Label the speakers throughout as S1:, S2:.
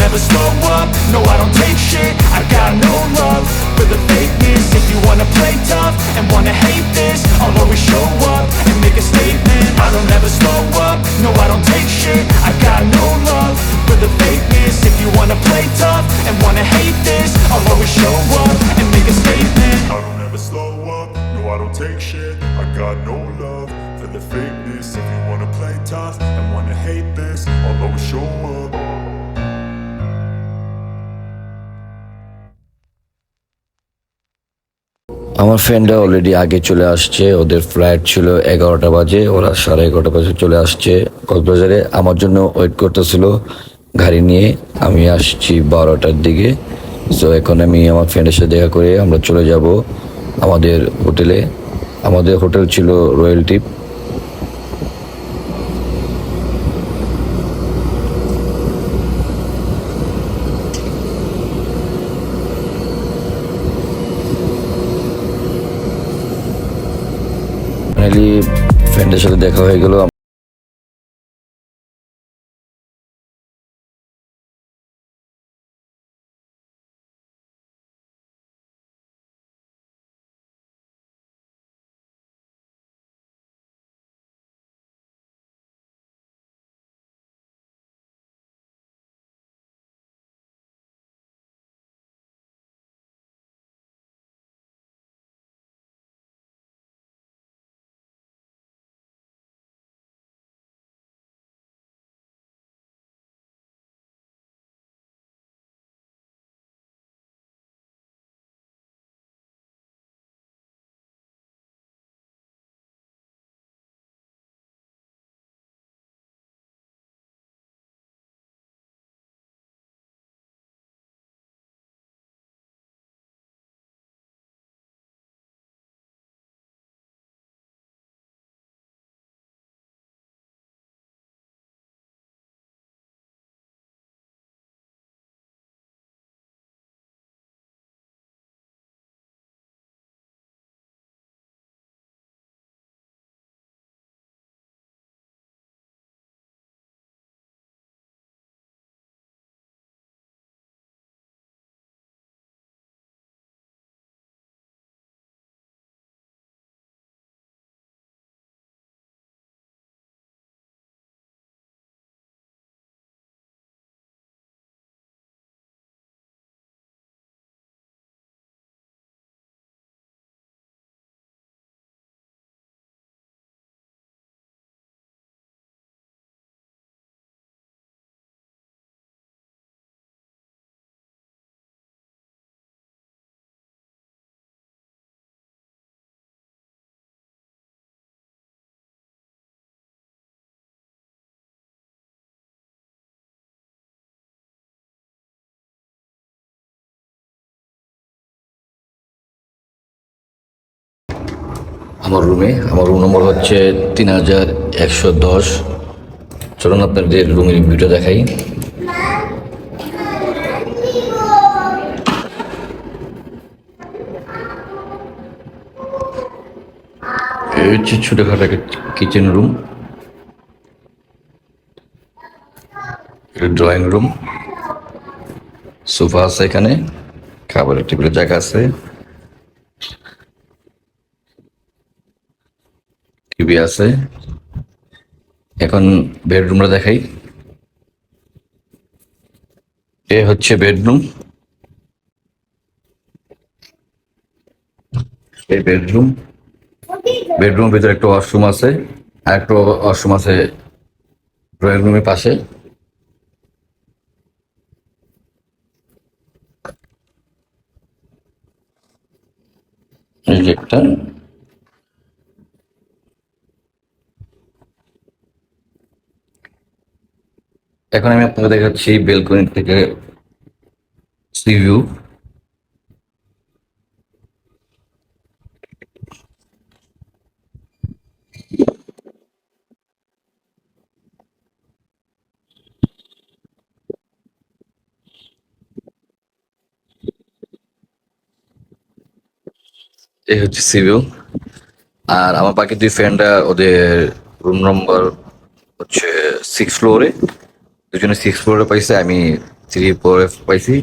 S1: ever slow up, no I don't take shit. I got no love for the fakeness. If you wanna play tough and wanna hate this, I'll always show up and make a statement. I don't ever slow up, no I don't take shit. I got no love for the fakeness. If you wanna play tough and wanna hate this, I'll always show up and make a statement. I don't ever slow up, no I don't take shit. I got no love for the fakeness. If you wanna play tough and wanna hate this, I'll always show up.
S2: আমার ফ্রেন্ডরা already আগে চলে আসছে, ওদের flight ছিল 11টা বাজে, ওরা 11:30 বাজে চলে আসছে কক্সবাজারে। আমার জন্য ওয়েট করতেছিল গাড়ি নিয়ে। আমি আসছি 12টার দিকে। সো এখন আমি আমার ফ্রেন্ডের সাথে দেখা করে আমরা চলে যাব আমাদের হোটেলে। আমাদের হোটেল ছিল রয়্যাল টিপ। ফাইনালি ফ্রেন্ডের সাথে দেখা হয়ে গেল। আমার রুম নম্বর হচ্ছে 3110। চলুন আপনাদের রুমের ভিউটা দেখাই। এই হচ্ছে ছোটখাটো kitchen room, drawing room, sofa আছে, এখানে খাবারের টেবিলের জায়গা আছে, টিভি আছে। এখন বেডরুমটা দেখাই। এ হচ্ছে বেডরুম। এই বেডরুমের ভিতরে একটা ওয়াশরুম আছে, আর একটা ওয়াশরুম আছে ড্রয়িং রুমের পাশে। এই যে একটা। এখন আমি আপনাকে দেখাচ্ছি বেলকনি থেকে সি ভিউ। এই হচ্ছে সি ভিউ। আর আমার বাকি দুই ফ্রেন্ডরা ওদের রুম নম্বর হচ্ছে 6 ফ্লোরে, দুজনে 6 ফ্লোরে পাইছে, আমি 3 পরে পাইছি,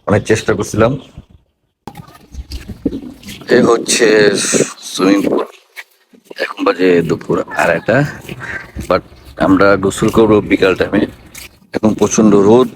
S2: অনেক চেষ্টা করছিলাম। এ হচ্ছে সুইমিং পুল। এখন বাজে দুপুর 2:30, বাট আমরা গোসল করবো বিকাল টাইমে। এখন প্রচন্ড রোদ।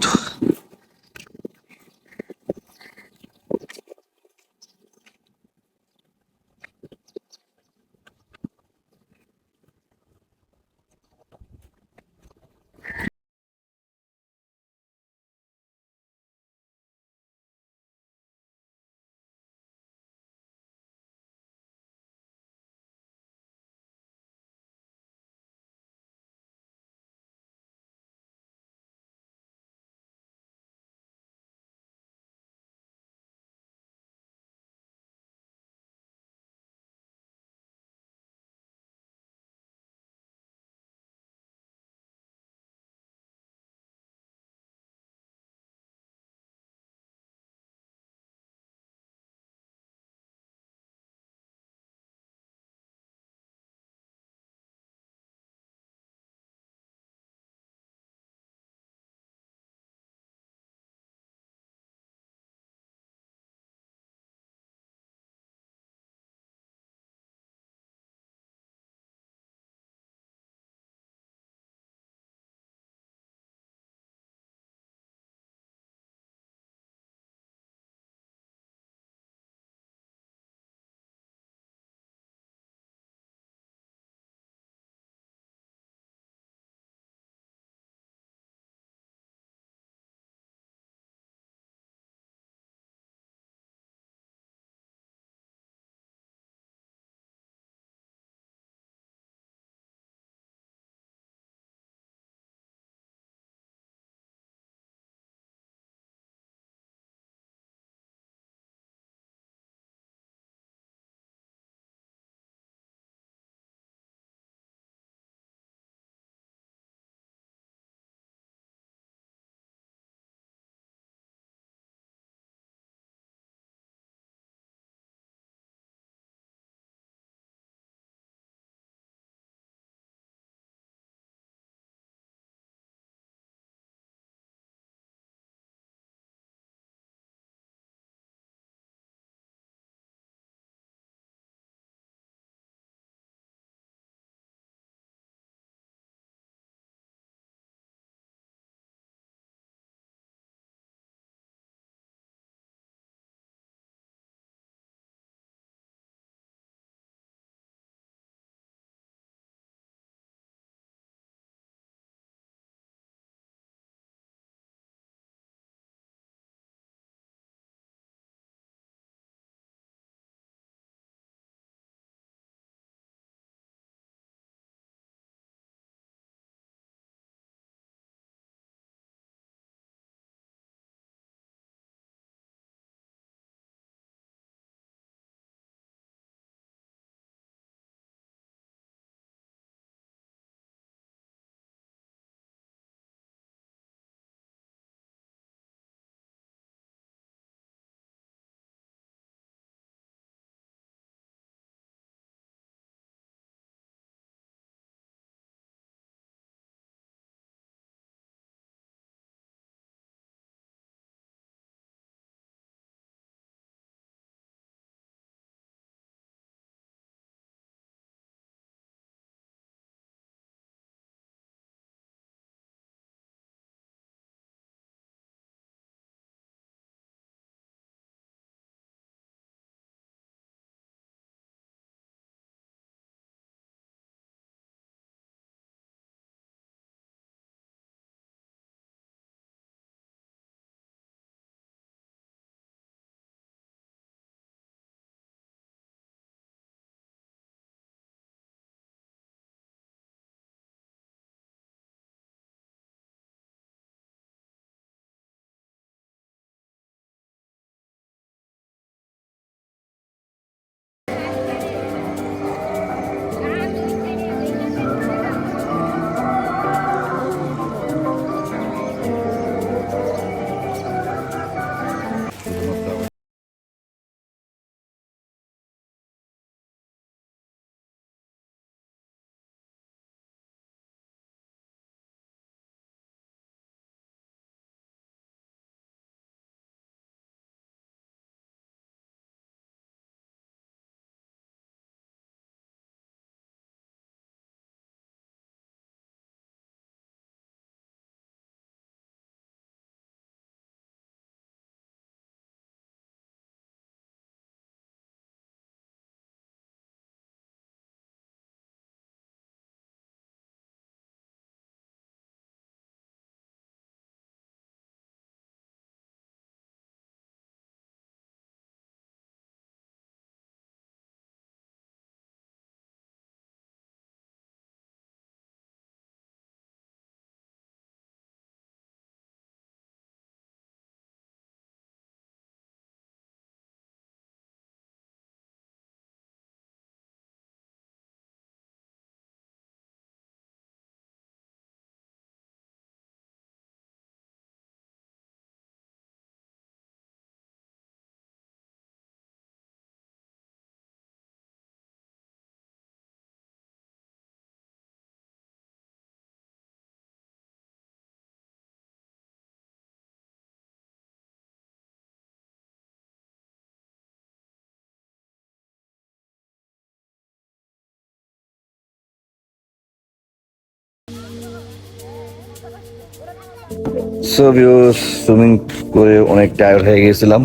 S2: সো ভিউয়ার্স, সুইমিং করে অনেক টায়ার্ড হয়ে গেছিলাম,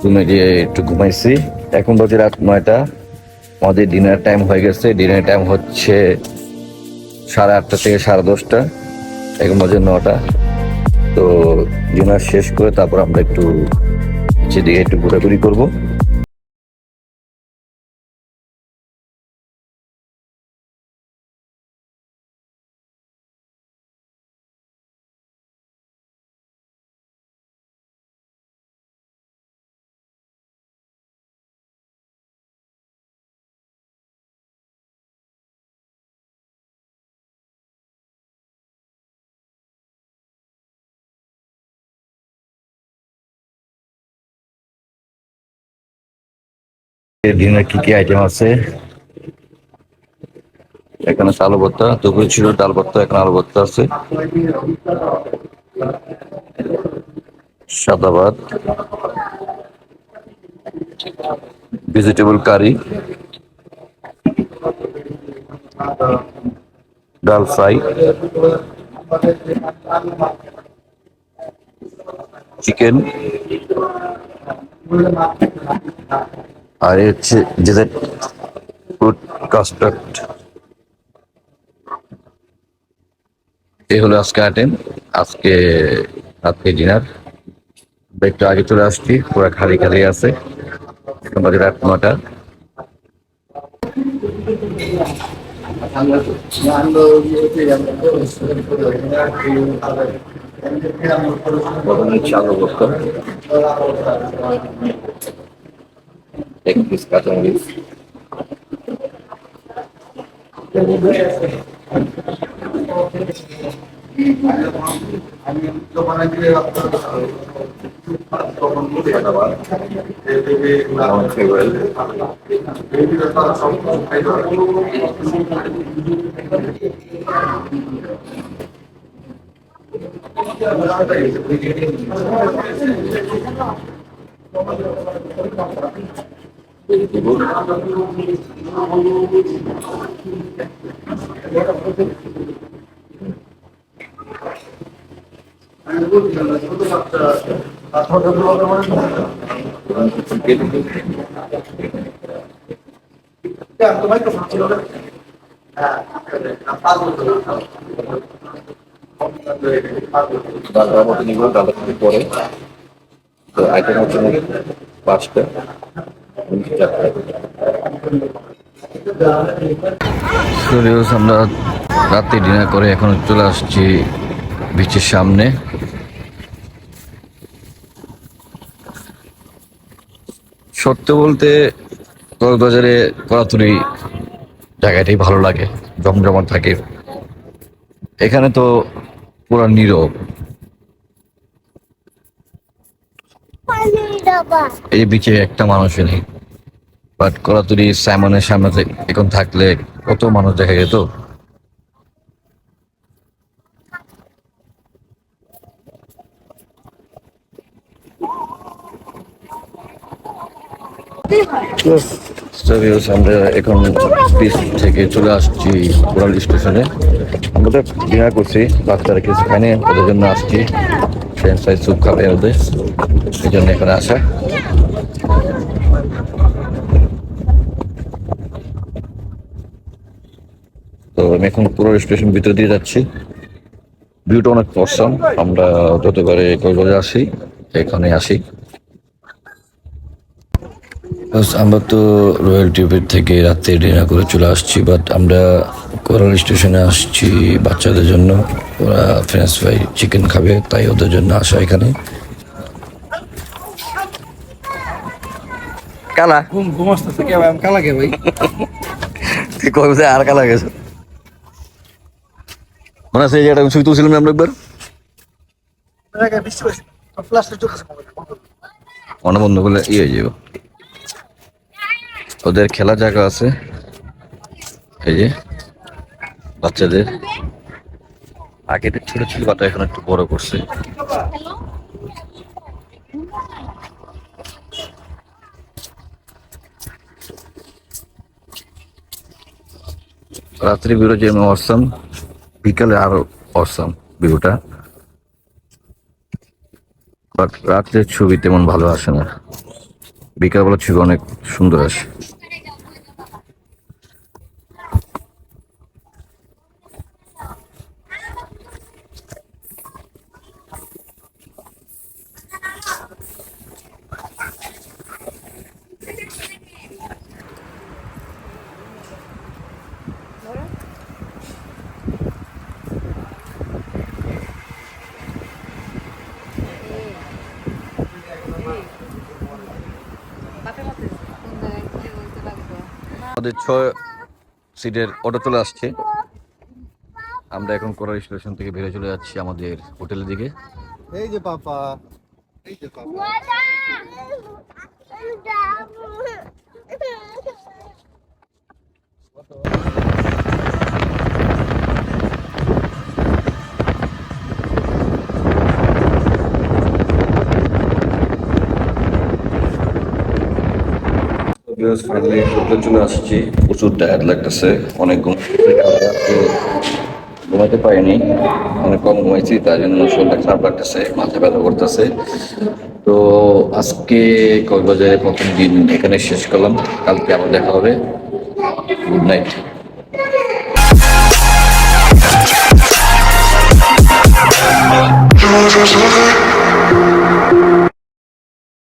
S2: রুমে গিয়ে একটু ঘুমাইছি। এখন বাজে রাত 9টা, আমাদের ডিনার টাইম হয়ে গেছে। ডিনার টাইম হচ্ছে 8:30 থেকে 10:30, এখন বাজে 9টা। তো ডিনার শেষ করে তারপর আমরা একটু নিচে দিকে একটু ঘোরাঘুরি করবো। ডিনার কি কি আইটেম আছে? এখানে আলু ভর্তা, দুপুরে ছিল ডাল ভর্তা, এখন আলু ভর্তা আছে, সাদা ভাত, ভেজিটেবল কারি, ডাল ফ্রাই, চিকেন, আর এই হচ্ছে ডেজার্ট ফ্রুট কাস্টার্ড। এই হলো আজকে আইটেম, আজকে রাত্রে ডিনার। একটু আগে চলে আসছি, পুরো খালি খালি আছে। এখন বাজে রাত 9টা। চালু করতাম এক পিস কাঁচামরিচ, আমার ফেভারিট। ডালটার মতো নিব, ডালটা থেকে পরে তো আইটেম হচ্ছে 5টা, 4টা। আমরা রাতে ডিনার করে এখন চলে আসছি বিচের সামনে। সত্য বলতে কক্সবাজারে কড়াতুরি জায়গাটাই ভালো লাগে, জমজমাট থাকে। এখানে তো পুরো নীরব, এই বিচে একটা মানুষই নেই। বাট কড়াতুরি সাইমনের সামনে এখন থাকলে কত মানুষ দেখা যেত। আমরা এখন বিচ থেকে চলে আসছি কোরাল স্টেশনে। আমরা ডিনার করছি, বাচ্চারা কিছু খাইনি, ওদের জন্য আসছি। ফ্রেঞ্চ ফ্রাই স্যুপ খাবে ওদের, এই জন্য এখানে আসা। তো আমি এখন কোরাল স্টেশন ভিতর দিয়ে যাচ্ছি। ভিউটা অনেক অসাম। আমরা যতবারে কক্সবাজার আসি এখানে আসি। আমরা তো রয়্যাল টিউবের থেকে রাতে ডিনার করে চলে আসছি, বাট আমরা কোরাল স্টেশনে আসছি বাচ্চাদের জন্য। ওরা ফ্রেঞ্চ ফ্রাই চিকেন খাবে, তাই ওদের জন্য আসা এখানে। কালা
S3: ঘুম আসতেছে কে ভাই? আমি কালা কে ভাই?
S2: তুই কবে আর কালা গেছে মনে আছে? এই জায়গাটা ছবি তুলছিলাম আমরা একবার, মনে বন্ধ করলে হয়ে যাবে। ওদের খেলার জায়গা আছে, এই যে বাচ্চাদের। আগে তো ছোট ছিল, বাট এখন একটু বড় করছে। রাত্রি ভিউটা যেমন অসাম, বিকালে আরো অসাম ভিউটা। বাট রাত্রের ছবি তেমন ভালো আসে না, বিকালবেলার ছবি অনেক সুন্দর আসে। আমাদের 6 সিটের অটো চলে আসছে। আমরা এখন কোরাই স্টেশন থেকে বেরিয়ে চলে যাচ্ছি আমাদের হোটেলের দিকে।
S3: এই যে পাপা, এই যে পাপা।
S2: ফাইনালি হোটেলে চলে আসছি। প্রচুর টায়ার্ড লাগতেছে, অনেক ঘুমাতে পারিনি, অনেক কম ঘুমাইছি, তাই জন্য শরীরটা খারাপ লাগতেছে, মাথা ব্যথা করতেছে। তো আজকে কক্সবাজারে প্রথম দিন এখানে শেষ করলাম, কালকে আবার দেখা হবে। Good night.